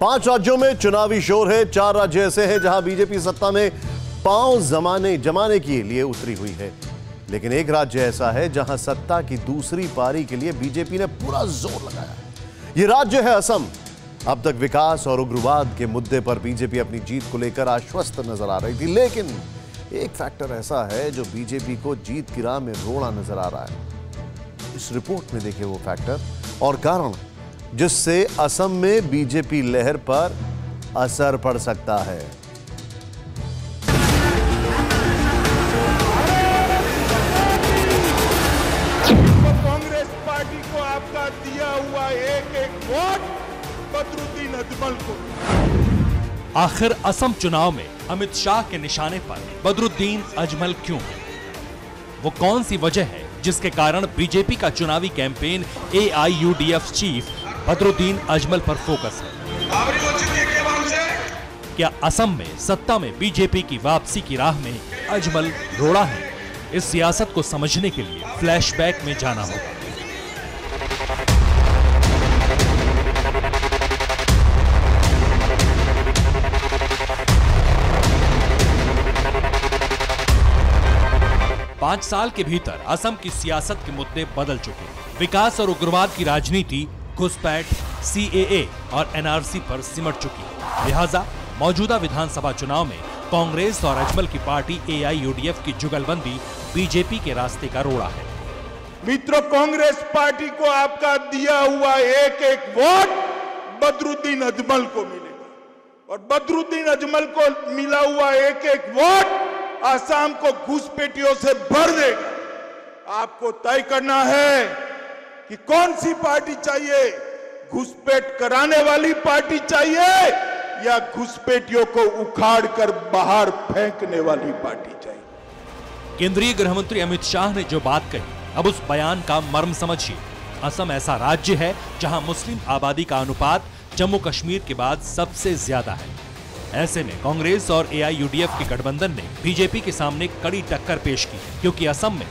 5 राज्यों में चुनावी शोर है। 4 राज्य ऐसे हैं जहां बीजेपी सत्ता में पांव जमाने के लिए उतरी हुई है, लेकिन एक राज्य ऐसा है जहां सत्ता की दूसरी पारी के लिए बीजेपी ने पूरा जोर लगाया है। यह राज्य है असम। अब तक विकास और उग्रवाद के मुद्दे पर बीजेपी अपनी जीत को लेकर आश्वस्त नजर आ रही थी, लेकिन एक फैक्टर ऐसा है जो बीजेपी को जीत की राह में रोड़ा नजर आ रहा है। इस रिपोर्ट में देखिए वो फैक्टर और कारण जिससे असम में बीजेपी लहर पर असर पड़ सकता है। कांग्रेस पार्टी को आपका दिया हुआ एक वोट बदरुद्दीन अजमल को। आखिर असम चुनाव में अमित शाह के निशाने पर बदरुद्दीन अजमल क्यों है? वो कौन सी वजह है जिसके कारण बीजेपी का चुनावी campaign AIUDF chief Badruddin Ajmal पर फोकस है? क्या असम में सत्ता में बीजेपी की वापसी की राह में अजमल रोड़ा है? इस सियासत को समझने के लिए फ्लैशबैक में जाना होगा। पांच साल के भीतर असम की सियासत के मुद्दे बदल चुके हैं। विकास और उग्रवाद की राजनीति घुसपैठ, CAA और NRC पर सिमट चुकी है। लिहाजा मौजूदा विधानसभा चुनाव में कांग्रेस और अजमल की पार्टी AIUDF की जुगलबंदी बीजेपी के रास्ते का रोड़ा है। मित्रों, कांग्रेस पार्टी को आपका दिया हुआ एक वोट बदरुद्दीन अजमल को मिलेगा और बदरुद्दीन अजमल को मिला हुआ एक वोट आसाम को घुसपैठियों से भर देगा। आपको तय करना है कि कौन सी पार्टी चाहिए, घुसपैठ कराने वाली पार्टी चाहिए या घुसपैठियों को उखाड़ कर बाहर फेंकने वाली पार्टी चाहिए। केंद्रीय गृह मंत्री अमित शाह ने जो बात कही, अब उस बयान का मर्म समझिए। असम ऐसा राज्य है जहां मुस्लिम आबादी का अनुपात जम्मू कश्मीर के बाद सबसे ज्यादा है। ऐसे में कांग्रेस और AIUDF के गठबंधन ने बीजेपी के सामने कड़ी टक्कर पेश की, क्योंकि असम में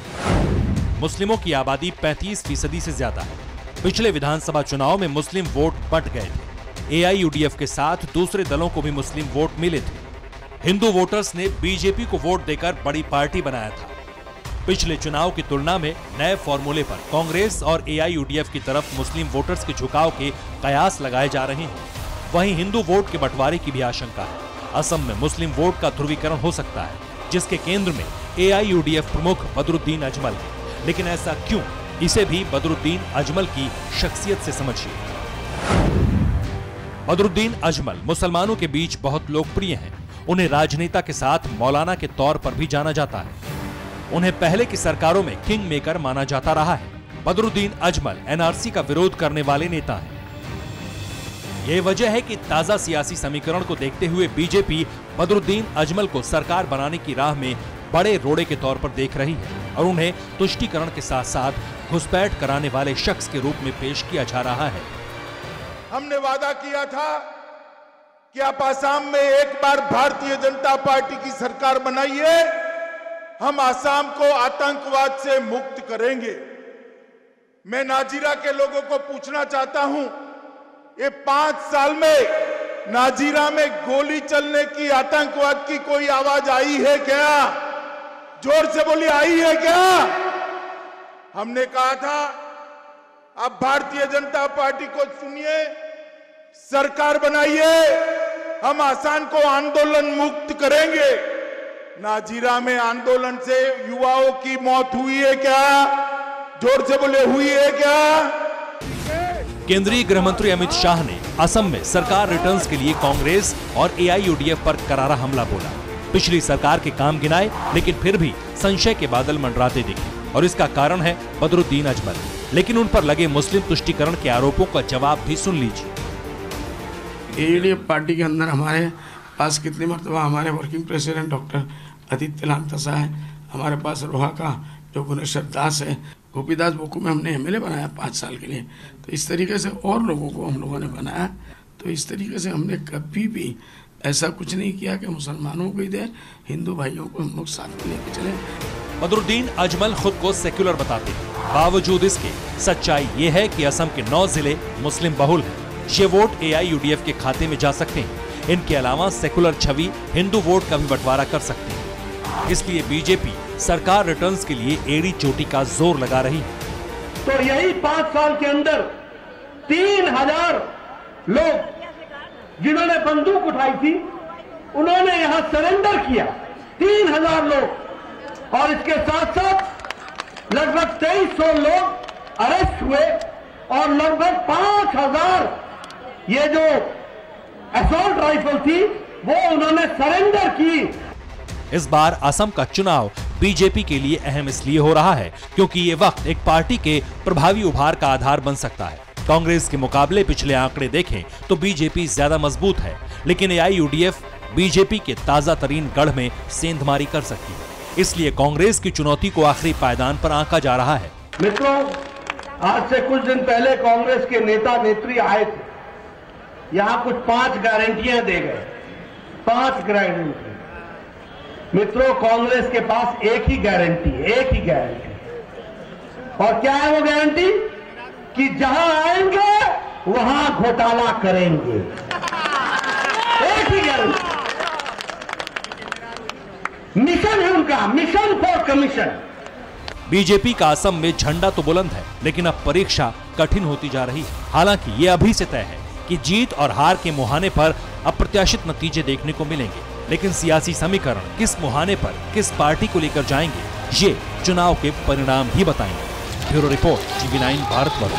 मुस्लिमों की आबादी 35% से ज्यादा है। पिछले विधानसभा चुनाव में मुस्लिम वोट बंट गए थे। AIUDF के साथ दूसरे दलों को भी मुस्लिम वोट मिले थे। हिंदू वोटर्स ने बीजेपी को वोट देकर बड़ी पार्टी बनाया था। पिछले चुनाव की तुलना में नए फॉर्मूले पर कांग्रेस और AIUDF की तरफ मुस्लिम वोटर्स के झुकाव के कयास लगाए जा रहे हैं। वहीं हिंदू वोट के बंटवारे की भी आशंका है। असम में मुस्लिम वोट का ध्रुवीकरण हो सकता है, जिसके केंद्र में AIUDF प्रमुख बदरुद्दीन अजमल है। लेकिन ऐसा क्यों? इसे भी बदरुद्दीन अजमल की शख्सियत से समझिए। बदरुद्दीन अजमल मुसलमानों के बीच बहुत लोकप्रिय हैं। उन्हें राजनेता के साथ मौलाना के तौर पर भी जाना जाता है। उन्हें पहले की सरकारों में किंग मेकर माना जाता रहा है। बदरुद्दीन अजमल NRC का विरोध करने वाले नेता हैं। यह वजह है कि ताजा सियासी समीकरण को देखते हुए बीजेपी बदरुद्दीन अजमल को सरकार बनाने की राह में बड़े रोड़े के तौर पर देख रही है और उन्हें तुष्टीकरण के साथ साथ घुसपैठ कराने वाले शख्स के रूप में पेश किया जा रहा है। हमने वादा किया था कि आप आसाम में एक बार भारतीय जनता पार्टी की सरकार बनाइए, हम आसाम को आतंकवाद से मुक्त करेंगे। मैं नाजीरा के लोगों को पूछना चाहता हूं, ये 5 साल में नाजीरा में गोली चलने की, आतंकवाद की कोई आवाज आई है क्या? जोर से बोलिए, आई है क्या? हमने कहा था आप भारतीय जनता पार्टी को सुनिए, सरकार बनाइए, हम आसाम को आंदोलन मुक्त करेंगे। नाजीरा में आंदोलन से युवाओं की मौत हुई है क्या? जोर से बोले, हुई है क्या? केंद्रीय गृह मंत्री अमित शाह ने असम में सरकार रिटर्न्स के लिए कांग्रेस और AIUDF पर करारा हमला बोला। पिछली सरकार के काम गिनाए, लेकिन फिर भी संशय के बादल मंडराते दिखे और इसका कारण है बदरुद्दीन अजमल। लेकिन उन पर लगे मुस्लिम तुष्टीकरण के आरोपों का जवाब भी सुन लीजिए। AIUDF पार्टी के अंदर हमारे पास कितनी मरतबा हमारे वर्किंग प्रेसिडेंट डॉक्टर आदित्य लांगतसा है, हमारे पास रोहा का जो गुनेश्वर दास है, गोपीदास बोकू में हमने MLA बनाया 5 साल के लिए। तो इस तरीके से और लोगों को हम लोगों ने बनाया। तो इस तरीके से हमने कभी भी ऐसा कुछ नहीं किया कि मुसलमानों को ही दे, हिंदू भाइयों को हम लोग साथ में लेके चले। बदरुद्दीन अजमल खुद को सेक्युलर बताते हैं। बावजूद इसके सच्चाई ये है कि असम के 9 जिले मुस्लिम बहुल हैं। ये वोट AIUDF के खाते में जा सकते हैं। इनके अलावा सेकुलर छवि हिंदू वोट का भी बंटवारा कर सकते हैं। इसलिए बीजेपी सरकार रिटर्न्स के लिए एड़ी चोटी का जोर लगा रही है। तो यही 5 साल के अंदर 3000 लोग जिन्होंने बंदूक उठाई थी, उन्होंने यहां सरेंडर किया। 3000 लोग, और इसके साथ साथ लगभग 2300 लोग अरेस्ट हुए और लगभग 5000 ये जो असॉल्ट राइफल थी वो उन्होंने सरेंडर की। इस बार असम का चुनाव बीजेपी के लिए अहम इसलिए हो रहा है क्योंकि ये वक्त एक पार्टी के प्रभावी उभार का आधार बन सकता है। कांग्रेस के मुकाबले पिछले आंकड़े देखें तो बीजेपी ज्यादा मजबूत है, लेकिन AIUDF बीजेपी के ताजा तरीन गढ़ में सेंधमारी कर सकती है। इसलिए कांग्रेस की चुनौती को आखिरी पायदान पर आंका जा रहा है। मित्रों, आज से कुछ दिन पहले कांग्रेस के नेता नेत्री आए थे, यहां कुछ 5 गारंटियां दे गए। 5 गारंटी। मित्रों, कांग्रेस के पास एक ही गारंटी है, एक ही गारंटी। और क्या है वो गारंटी? कि जहां आएंगे वहां घोटाला करेंगे। एक ही गारंटी। मिशन है उनका, मिशन फॉर कमीशन। बीजेपी का असम में झंडा तो बुलंद है, लेकिन अब परीक्षा कठिन होती जा रही है। हालांकि ये अभी से तय है कि जीत और हार के मुहाने पर अप्रत्याशित नतीजे देखने को मिलेंगे, लेकिन सियासी समीकरण किस मुहाने पर किस पार्टी को लेकर जाएंगे, ये चुनाव के परिणाम ही बताएंगे। Bureau report, TV9 Bharatvarsh.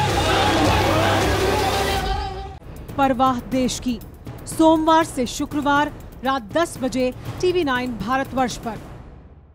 परवाह देश की, सोमवार से शुक्रवार रात 10 बजे TV9 भारतवर्ष पर।